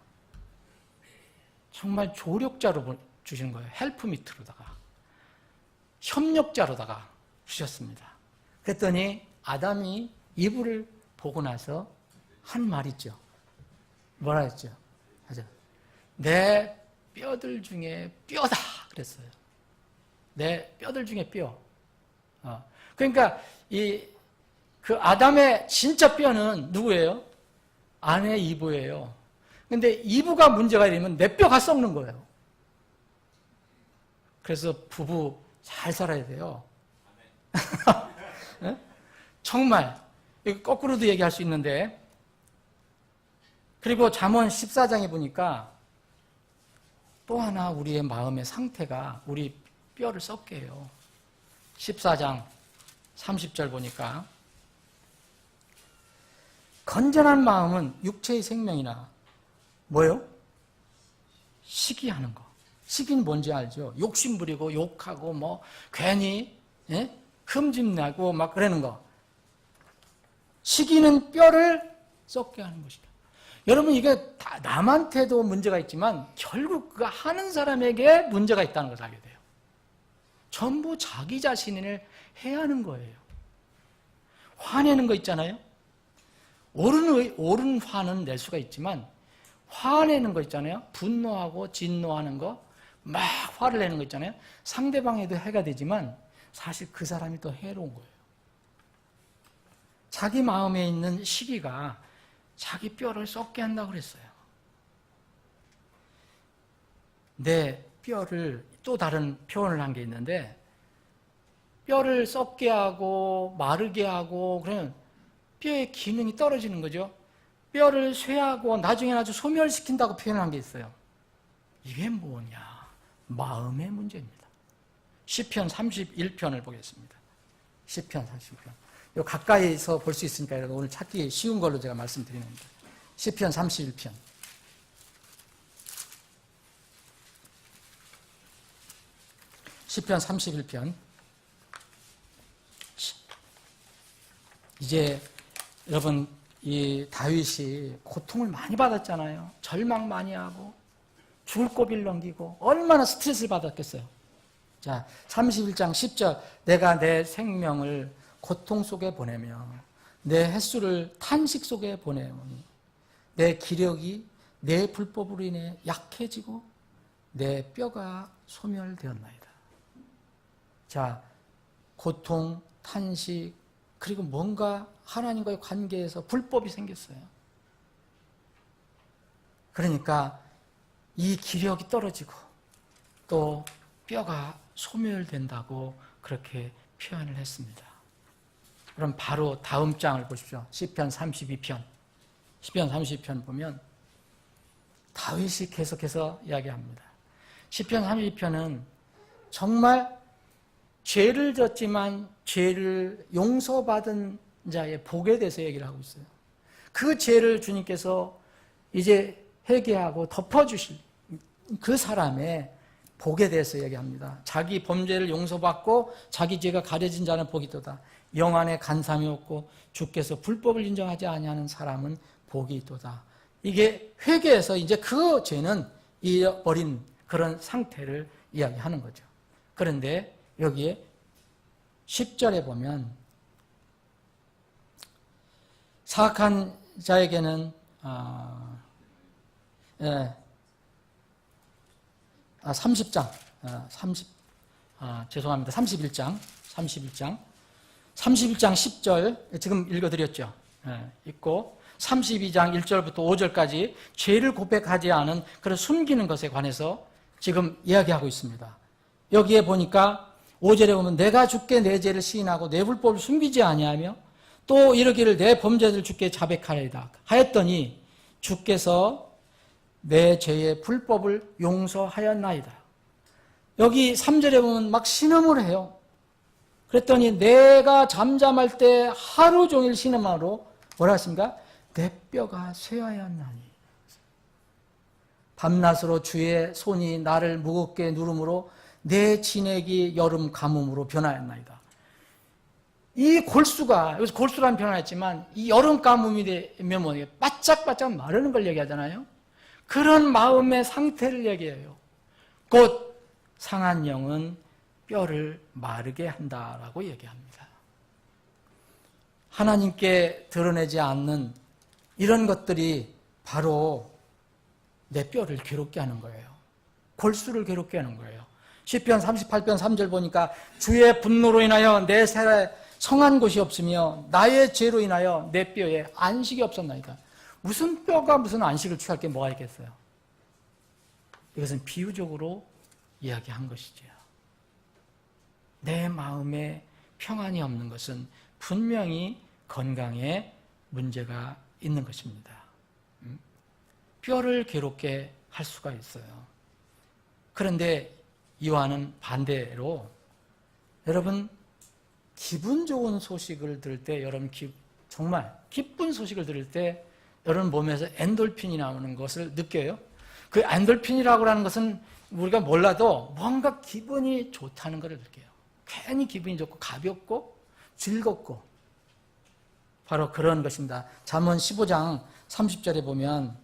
정말 조력자로 주시는 거예요. 헬프미트로다가. 협력자로다가 주셨습니다. 그랬더니 아담이 이불을 보고 나서 한 말 있죠. 뭐라 했죠? 맞아. 내 뼈들 중에 뼈다 그랬어요. 내 뼈들 중에 뼈. 그러니까 그 아담의 진짜 뼈는 누구예요? 아내 이브예요. 근데 이브가 문제가 되면 내 뼈가 썩는 거예요. 그래서 부부 잘 살아야 돼요. 정말 거꾸로도 얘기할 수 있는데, 그리고 잠언 14장에 보니까 또 하나 우리의 마음의 상태가 우리 뼈를 썩게 해요. 14장 30절 보니까 건전한 마음은 육체의 생명이나 뭐요? 시기하는 거. 시기는 뭔지 알죠? 욕심 부리고 욕하고 뭐 괜히 흠집내고 막 그러는 거. 시기는 뼈를 썩게 하는 것이다. 여러분, 이게 다 남한테도 문제가 있지만 결국 그 하는 사람에게 문제가 있다는 것을 알게 돼요. 전부 자기 자신을 해야 하는 거예요. 화내는 거 있잖아요. 옳은 화는 낼 수가 있지만 화내는 거 있잖아요. 분노하고 진노하는 거, 막 화를 내는 거 있잖아요. 상대방에도 해가 되지만 사실 그 사람이 더 해로운 거예요. 자기 마음에 있는 시기가 자기 뼈를 썩게 한다고 그랬어요. 내 뼈를, 또 다른 표현을 한 게 있는데, 뼈를 썩게 하고 마르게 하고 그러면 뼈의 기능이 떨어지는 거죠. 뼈를 쇠하고 나중에 아주 소멸시킨다고 표현한 게 있어요. 이게 뭐냐? 마음의 문제입니다. 시편 31편을 보겠습니다. 시편 31편. 요 가까이서 볼 수 있으니까 오늘 찾기 쉬운 걸로 제가 말씀드리는 겁니다. 시편 31편. 시편 31편. 이제 여러분 이 다윗이 고통을 많이 받았잖아요. 절망 많이 하고 죽을 고비를 넘기고 얼마나 스트레스를 받았겠어요. 자, 31장 10절. 내가 내 생명을 고통 속에 보내며 내 횟수를 탄식 속에 보내오니 내 기력이 내 불법으로 인해 약해지고 내 뼈가 소멸되었나이다. 자, 고통, 탄식, 그리고 뭔가 하나님과의 관계에서 불법이 생겼어요. 그러니까 이 기력이 떨어지고 또 뼈가 소멸된다고 그렇게 표현을 했습니다. 그럼 바로 다음 장을 보십시오. 시편 32편. 시편 32편 보면 다윗이 계속해서 이야기합니다. 시편 32편은 정말 죄를 졌지만 죄를 용서받은 자의 복에 대해서 얘기를 하고 있어요. 그 죄를 주님께서 이제 회개하고 덮어주실 그 사람의 복에 대해서 얘기합니다. 자기 범죄를 용서받고 자기 죄가 가려진 자는 복이 있도다. 영 안에 간삼이 없고 주께서 불법을 인정하지 아니하는 사람은 복이 있도다. 이게 회개해서 이제 그 죄는 잃어버린 그런 상태를 이야기하는 거죠. 그런데 여기에 10절에 보면 사악한 자에게는 30장, 죄송합니다. 31장 10절 지금 읽어드렸죠. 있고 32장 1절부터 5절까지 죄를 고백하지 않은 그런 숨기는 것에 관해서 지금 이야기하고 있습니다. 여기에 보니까 5절에 보면 내가 주께 내 죄를 시인하고 내 불법을 숨기지 아니하며 또 이르기를 내 범죄를 주께 자백하리이다 하였더니 주께서 내 죄의 불법을 용서하였나이다. 여기 3절에 보면 막 신음을 해요. 그랬더니 내가 잠잠할 때 하루 종일 신음하로 뭐라 하십니까? 내 뼈가 쇠하였나니. 밤낮으로 주의 손이 나를 무겁게 누름으로 내 진액이 여름 가뭄으로 변하였나이다. 이 골수가, 여기서 골수라는 표현을 했지만 이 여름 가뭄이 되면 뭐 바짝바짝 마르는 걸 얘기하잖아요. 그런 마음의 상태를 얘기해요. 곧 상한 영은 뼈를 마르게 한다라고 얘기합니다. 하나님께 드러내지 않는 이런 것들이 바로 내 뼈를 괴롭게 하는 거예요. 골수를 괴롭게 하는 거예요. 시편 38편 3절 보니까 주의 분노로 인하여 내 살에 성한 곳이 없으며 나의 죄로 인하여 내 뼈에 안식이 없었나이다. 무슨 뼈가 무슨 안식을 취할 게 뭐가 있겠어요? 이것은 비유적으로 이야기한 것이죠. 내 마음에 평안이 없는 것은 분명히 건강에 문제가 있는 것입니다. 뼈를 괴롭게 할 수가 있어요. 그런데 이와는 반대로 여러분 기분 좋은 소식을 들을 때 여러분 정말 기쁜 소식을 들을 때 여러분 몸에서 엔돌핀이 나오는 것을 느껴요. 그 엔돌핀이라고 하는 것은 우리가 몰라도 뭔가 기분이 좋다는 것을 느껴요. 괜히 기분이 좋고 가볍고 즐겁고 바로 그런 것입니다. 잠언 15장 30절에 보면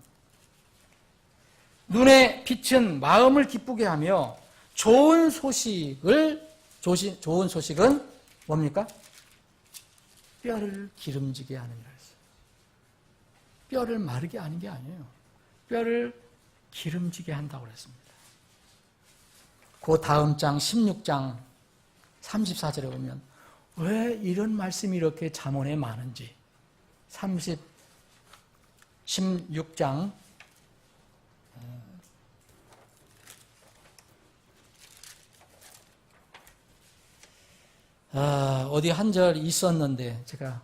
눈의 빛은 마음을 기쁘게 하며 좋은 소식은 뭡니까? 뼈를 기름지게 하는 거예요. 뼈를 마르게 하는 게 아니에요. 뼈를 기름지게 한다고 그랬습니다. 그 다음 장 16장 34절에 보면 왜 이런 말씀이 이렇게 잠언에 많은지 16장 어디 한 절 있었는데 제가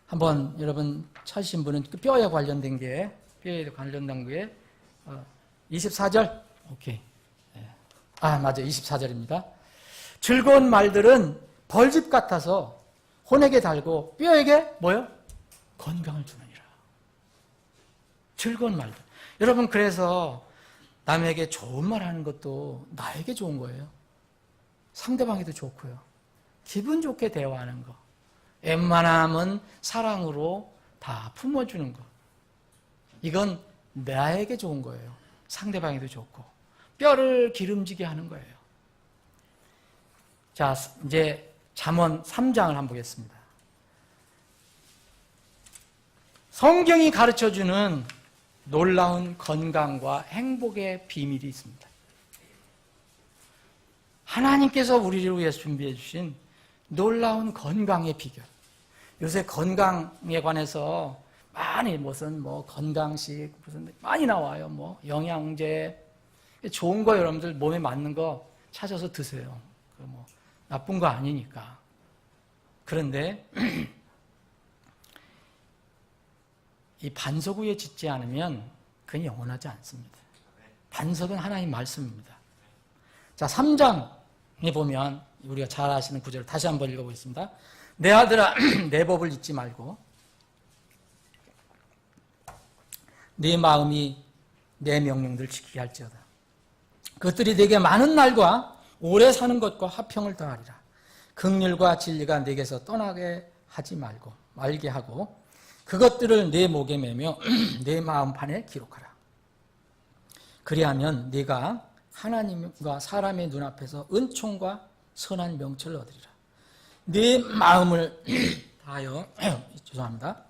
한번 여러분 찾으신 분은 그 뼈에 관련된 게 24절 오케이. 맞아요. 24절입니다. 즐거운 말들은 벌집 같아서 혼에게 달고 뼈에게 뭐요? 건강을 주느니라. 즐거운 말들. 여러분 그래서 남에게 좋은 말 하는 것도 나에게 좋은 거예요. 상대방에도 좋고요. 기분 좋게 대화하는 거. 웬만하면 사랑으로 다 품어주는 거. 이건 나에게 좋은 거예요. 상대방에도 좋고. 뼈를 기름지게 하는 거예요. 자, 이제 잠언 3장을 한번 보겠습니다. 성경이 가르쳐주는 놀라운 건강과 행복의 비밀이 있습니다. 하나님께서 우리를 위해서 준비해 주신 놀라운 건강의 비결. 요새 건강에 관해서 많이 무슨 건강식 무슨 많이 나와요. 영양제 좋은 거 여러분들 몸에 맞는 거 찾아서 드세요. 나쁜 거 아니니까. 그런데 이 반석 위에 짓지 않으면 그건 영원하지 않습니다. 반석은 하나님 말씀입니다. 자, 3장에 보면 우리가 잘 아시는 구절을 다시 한번 읽어보겠습니다. 내 아들아 내 법을 잊지 말고 네 마음이 내 명령들을 지키게 할지어다. 그것들이 네게 많은 날과 오래 사는 것과 화평을 더하리라. 긍휼과 진리가 네게서 떠나게 하지 말게 하고 그것들을 네 목에 매며 네 마음판에 기록하라. 그리하면 네가 하나님과 사람의 눈앞에서 은총과 선한 명철을 얻으리라. 네 마음을 다하여 죄송합니다.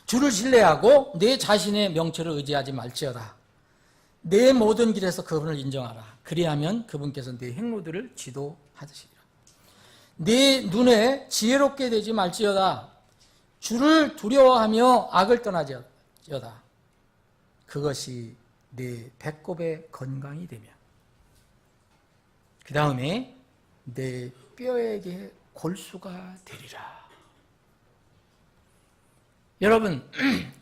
주를 신뢰하고 네 자신의 명철을 의지하지 말지어다. 내 모든 길에서 그분을 인정하라. 그리하면 그분께서 네 행로들을 지도하시리라. 네 눈에 지혜롭게 되지 말지어다. 주를 두려워하며 악을 떠나지어다. 그것이 네 배꼽의 건강이 되며 그 다음에 내 뼈에게 골수가 되리라. 여러분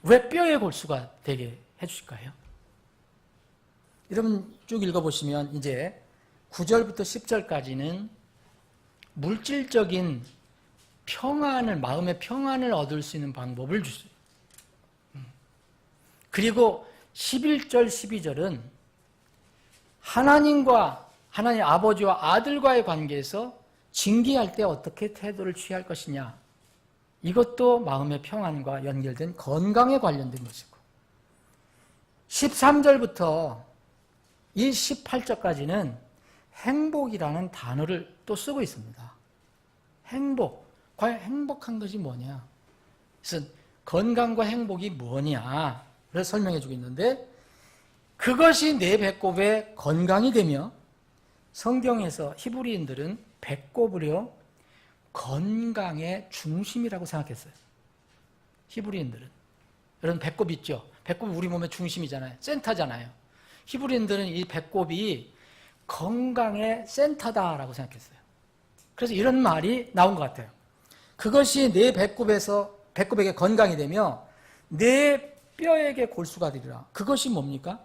왜 뼈에 골수가 되게 해주실까요? 여러분 쭉 읽어보시면 이제 9절부터 10절까지는 물질적인 평안을, 마음의 평안을 얻을 수 있는 방법을 주세요. 그리고 11절, 12절은 하나님 아버지와 아들과의 관계에서 징계할 때 어떻게 태도를 취할 것이냐. 이것도 마음의 평안과 연결된 건강에 관련된 것이고 13절부터 이 18절까지는 행복이라는 단어를 또 쓰고 있습니다. 행복. 과연 행복한 것이 뭐냐? 그래서 건강과 행복이 뭐냐를 설명해 주고 있는데 그것이 내 배꼽의 건강이 되며 성경에서 히브리인들은 배꼽을요 건강의 중심이라고 생각했어요. 히브리인들은. 여러분 배꼽 있죠? 배꼽이 우리 몸의 중심이잖아요. 센터잖아요. 히브리인들은 이 배꼽이 건강의 센터다라고 생각했어요. 그래서 이런 말이 나온 것 같아요. 그것이 내 배꼽에게 건강이 되며 내 뼈에게 골수가 되리라. 그것이 뭡니까?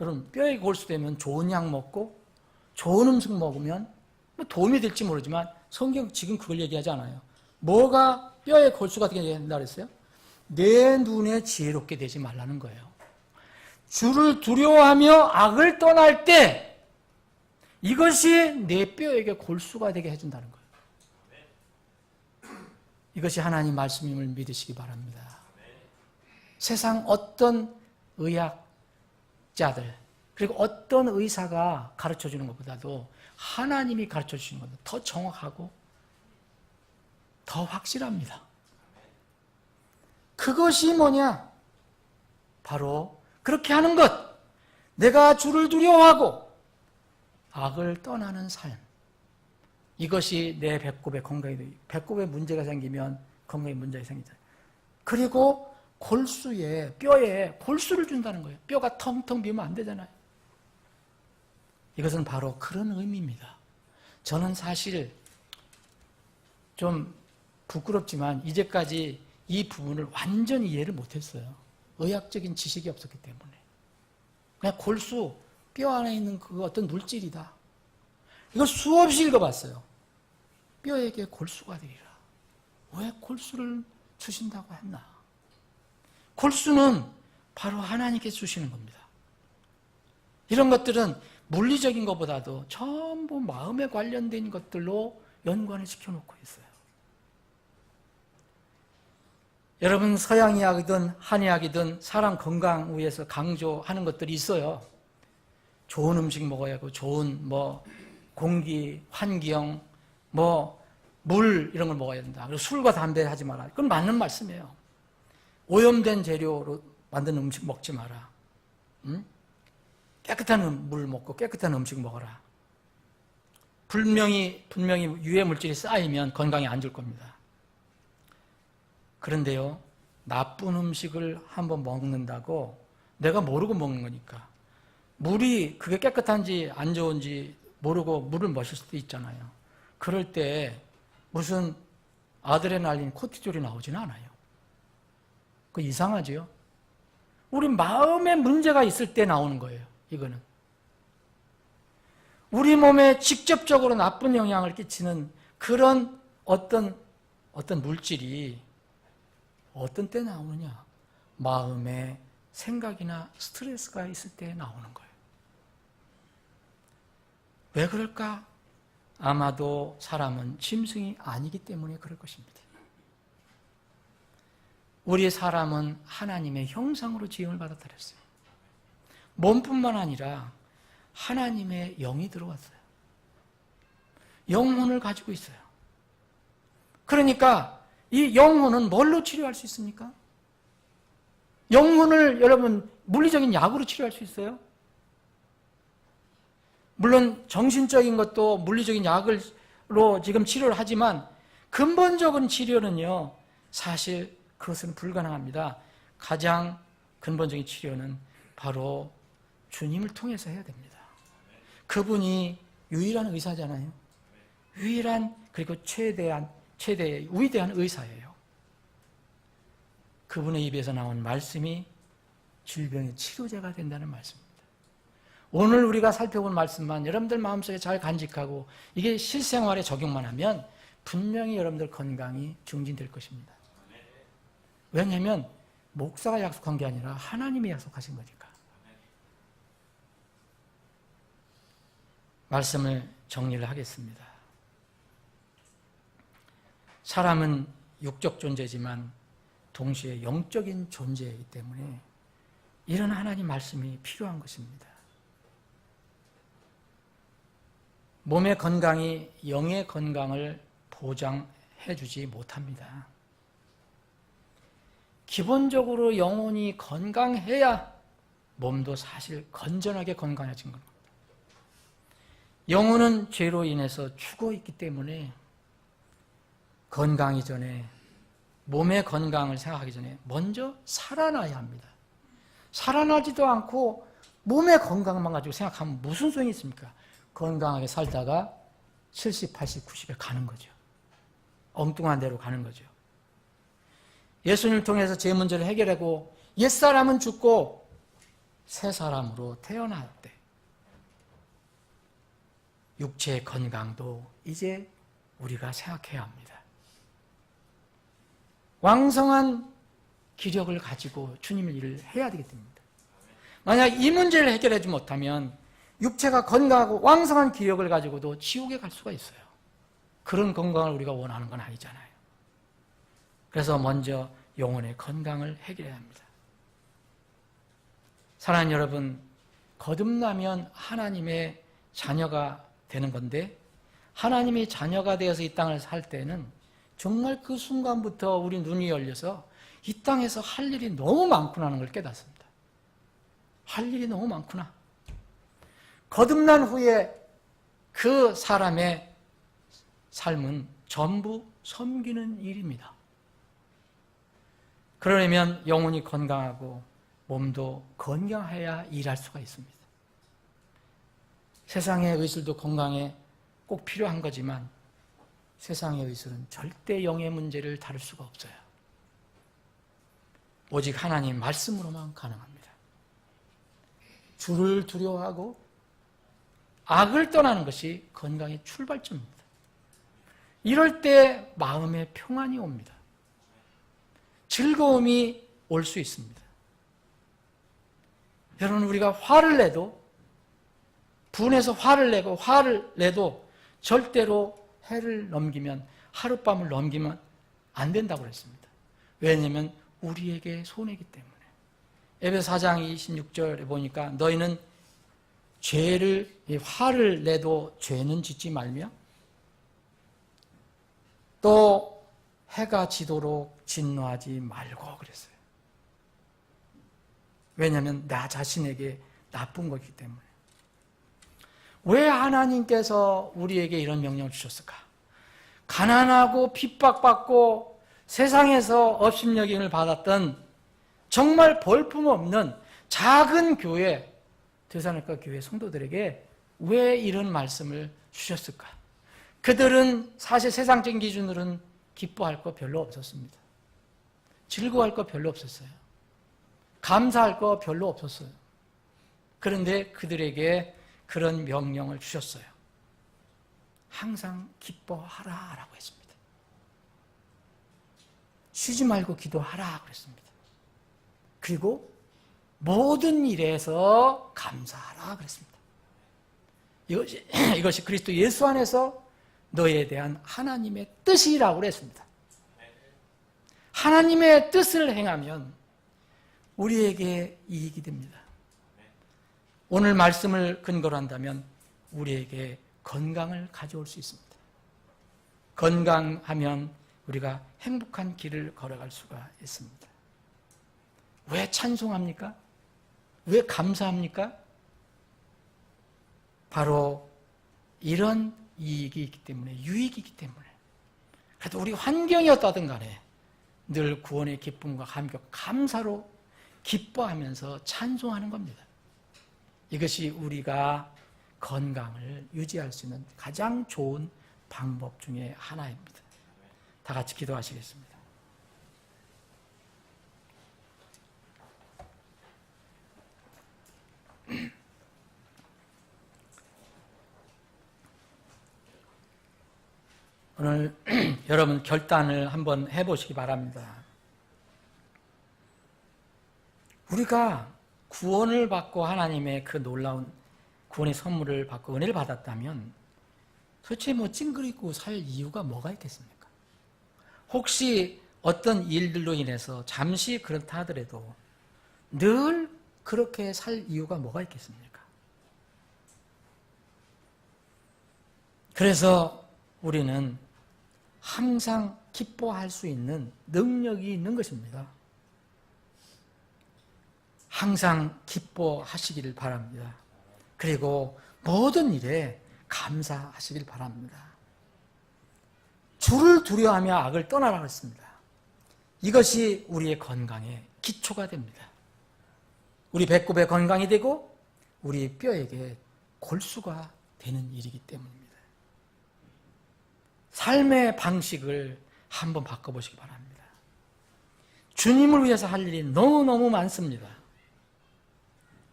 여러분 뼈에게 골수 되면 좋은 약 먹고 좋은 음식 먹으면 도움이 될지 모르지만 성경 지금 그걸 얘기하지 않아요. 뭐가 뼈에 골수가 되게 된다 그랬어요? 내 눈에 지혜롭게 되지 말라는 거예요. 주를 두려워하며 악을 떠날 때 이것이 내 뼈에게 골수가 되게 해준다는 거예요. 이것이 하나님 말씀임을 믿으시기 바랍니다. 세상 어떤 의학자들 그리고 어떤 의사가 가르쳐주는 것보다도 하나님이 가르쳐주시는 것보다 더 정확하고 더 확실합니다. 그것이 뭐냐? 바로 그렇게 하는 것. 내가 주를 두려워하고 악을 떠나는 삶. 이것이 내 배꼽에 건강이 되고, 배꼽에 문제가 생기면 건강에 문제가 생기잖아요. 그리고 골수에, 뼈에 골수를 준다는 거예요. 뼈가 텅텅 비면 안 되잖아요. 이것은 바로 그런 의미입니다. 저는 사실 좀 부끄럽지만 이제까지 이 부분을 완전히 이해를 못했어요. 의학적인 지식이 없었기 때문에. 그냥 골수, 뼈 안에 있는 그 어떤 물질이다. 이거 수없이 읽어봤어요. 뼈에게 골수가 되리라. 왜 골수를 주신다고 했나? 골수는 바로 하나님께 주시는 겁니다. 이런 것들은 물리적인 것보다도 전부 마음에 관련된 것들로 연관을 시켜놓고 있어요. 여러분, 서양의학이든 한의학이든 사람 건강 위해서 강조하는 것들이 있어요. 좋은 음식 먹어야 하고, 좋은 공기, 환경, 물 이런 걸 먹어야 된다. 그리고 술과 담배 하지 마라. 그건 맞는 말씀이에요. 오염된 재료로 만든 음식 먹지 마라. 깨끗한 물 먹고 깨끗한 음식 먹어라. 분명히 유해 물질이 쌓이면 건강에 안 좋을 겁니다. 그런데요, 나쁜 음식을 한번 먹는다고 내가 모르고 먹는 거니까 물이 그게 깨끗한지 안 좋은지 모르고 물을 마실 수도 있잖아요. 그럴 때 무슨 아드레날린, 코티졸이 나오지는 않아요. 그 이상하지요? 우리 마음에 문제가 있을 때 나오는 거예요. 이거는 우리 몸에 직접적으로 나쁜 영향을 끼치는 그런 어떤 물질이 어떤 때 나오느냐? 마음에 생각이나 스트레스가 있을 때 나오는 거예요. 왜 그럴까? 아마도 사람은 짐승이 아니기 때문에 그럴 것입니다. 우리 사람은 하나님의 형상으로 지음을 받았다 그랬어요. 몸뿐만 아니라 하나님의 영이 들어왔어요. 영혼을 가지고 있어요. 그러니까 이 영혼은 뭘로 치료할 수 있습니까? 영혼을 여러분 물리적인 약으로 치료할 수 있어요? 물론 정신적인 것도 물리적인 약으로 지금 치료를 하지만 근본적인 치료는요, 사실 그것은 불가능합니다. 가장 근본적인 치료는 바로 주님을 통해서 해야 됩니다. 그분이 유일한 의사잖아요. 유일한, 그리고 위대한 의사예요. 그분의 입에서 나온 말씀이 질병의 치료제가 된다는 말씀입니다. 오늘 우리가 살펴본 말씀만 여러분들 마음속에 잘 간직하고 이게 실생활에 적용만 하면 분명히 여러분들 건강이 증진될 것입니다. 왜냐하면 목사가 약속한 게 아니라 하나님이 약속하신 거니까. 말씀을 정리를 하겠습니다. 사람은 육적 존재지만 동시에 영적인 존재이기 때문에 이런 하나님 말씀이 필요한 것입니다. 몸의 건강이 영의 건강을 보장해 주지 못합니다. 기본적으로 영혼이 건강해야 몸도 사실 건전하게 건강해진 겁니다. 영혼은 죄로 인해서 죽어 있기 때문에 건강 이전에, 몸의 건강을 생각하기 전에 먼저 살아나야 합니다. 살아나지도 않고 몸의 건강만 가지고 생각하면 무슨 소용이 있습니까? 건강하게 살다가 70, 80, 90에 가는 거죠. 엉뚱한 데로 가는 거죠. 예수님을 통해서 제 문제를 해결하고 옛사람은 죽고 새 사람으로 태어났대. 육체의 건강도 이제 우리가 생각해야 합니다. 왕성한 기력을 가지고 주님의 일을 해야 되기 때문입니다. 만약 이 문제를 해결하지 못하면 육체가 건강하고 왕성한 기력을 가지고도 지옥에 갈 수가 있어요. 그런 건강을 우리가 원하는 건 아니잖아요. 그래서 먼저 영혼의 건강을 해결해야 합니다. 사랑하는 여러분, 거듭나면 하나님의 자녀가 되는 건데 하나님의 자녀가 되어서 이 땅을 살 때는 정말 그 순간부터 우리 눈이 열려서 이 땅에서 할 일이 너무 많구나 하는 걸 깨닫습니다. 할 일이 너무 많구나. 거듭난 후에 그 사람의 삶은 전부 섬기는 일입니다. 그러려면 영혼이 건강하고 몸도 건강해야 일할 수가 있습니다. 세상의 의술도 건강에 꼭 필요한 거지만 세상의 의술은 절대 영의 문제를 다룰 수가 없어요. 오직 하나님 말씀으로만 가능합니다. 주를 두려워하고 악을 떠나는 것이 건강의 출발점입니다. 이럴 때 마음의 평안이 옵니다. 즐거움이 올 수 있습니다. 여러분, 우리가 화를 내도, 분해서 화를 내도 절대로 해를 넘기면, 하룻밤을 넘기면 안 된다고 그랬습니다. 왜냐하면 우리에게 손해이기 때문에. 에베소 4장 26절에 보니까 너희는 화를 내도 죄는 짓지 말며 또 해가 지도록 진노하지 말고 그랬어요. 왜냐하면 나 자신에게 나쁜 거기 때문에. 왜 하나님께서 우리에게 이런 명령을 주셨을까? 가난하고 핍박받고 세상에서 업신여김을 받았던 정말 볼품없는 작은 교회, 데살로니가 교회 성도들에게 왜 이런 말씀을 주셨을까? 그들은 사실 세상적인 기준으로는 기뻐할 거 별로 없었습니다. 즐거워할 거 별로 없었어요. 감사할 거 별로 없었어요. 그런데 그들에게 그런 명령을 주셨어요. 항상 기뻐하라라고 했습니다. 쉬지 말고 기도하라 그랬습니다. 그리고 모든 일에서 감사하라 그랬습니다. 이것이 그리스도 예수 안에서 너희에 대한 하나님의 뜻이라고 그랬습니다. 하나님의 뜻을 행하면 우리에게 이익이 됩니다. 오늘 말씀을 근거로 한다면 우리에게 건강을 가져올 수 있습니다. 건강하면 우리가 행복한 길을 걸어갈 수가 있습니다. 왜 찬송합니까? 왜 감사합니까? 바로 이런 이익이 있기 때문에, 유익이 있기 때문에. 그래도 우리 환경이 어떠든 간에 늘 구원의 기쁨과 감격, 감사로 기뻐하면서 찬송하는 겁니다. 이것이 우리가 건강을 유지할 수 있는 가장 좋은 방법 중에 하나입니다. 다 같이 기도하시겠습니다. 오늘 여러분 결단을 한번 해보시기 바랍니다. 우리가 구원을 받고 하나님의 그 놀라운 구원의 선물을 받고 은혜를 받았다면 도대체 찡그리고 살 이유가 뭐가 있겠습니까? 혹시 어떤 일들로 인해서 잠시 그렇다 하더라도 늘 그렇게 살 이유가 뭐가 있겠습니까? 그래서 우리는 항상 기뻐할 수 있는 능력이 있는 것입니다. 항상 기뻐하시기를 바랍니다. 그리고 모든 일에 감사하시길 바랍니다. 주를 두려워하며 악을 떠나라고 했습니다. 이것이 우리의 건강의 기초가 됩니다. 우리 배꼽의 건강이 되고 우리 뼈에게 골수가 되는 일이기 때문입니다. 삶의 방식을 한번 바꿔보시기 바랍니다. 주님을 위해서 할 일이 너무너무 많습니다.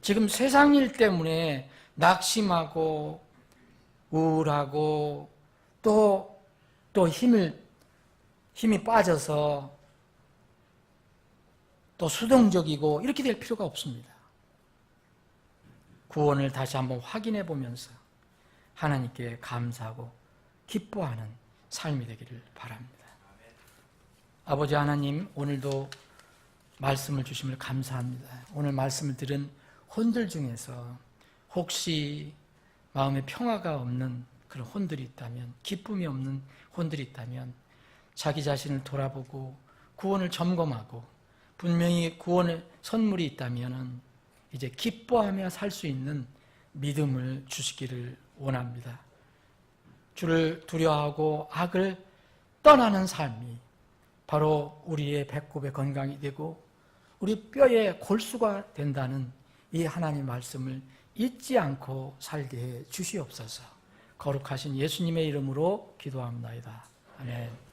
지금 세상 일 때문에 낙심하고 우울하고 또 힘이 빠져서 또 수동적이고 이렇게 될 필요가 없습니다. 구원을 다시 한번 확인해 보면서 하나님께 감사하고 기뻐하는 삶이 되기를 바랍니다. 아버지 하나님, 오늘도 말씀을 주심을 감사합니다. 오늘 말씀을 들은 혼들 중에서 혹시 마음에 평화가 없는 그런 혼들이 있다면, 기쁨이 없는 혼들이 있다면 자기 자신을 돌아보고 구원을 점검하고 분명히 구원의 선물이 있다면 이제 기뻐하며 살 수 있는 믿음을 주시기를 원합니다. 주를 두려워하고 악을 떠나는 삶이 바로 우리의 배꼽의 건강이 되고 우리 뼈의 골수가 된다는 이 하나님 말씀을 잊지 않고 살게 해 주시옵소서. 거룩하신 예수님의 이름으로 기도합니다. 아멘.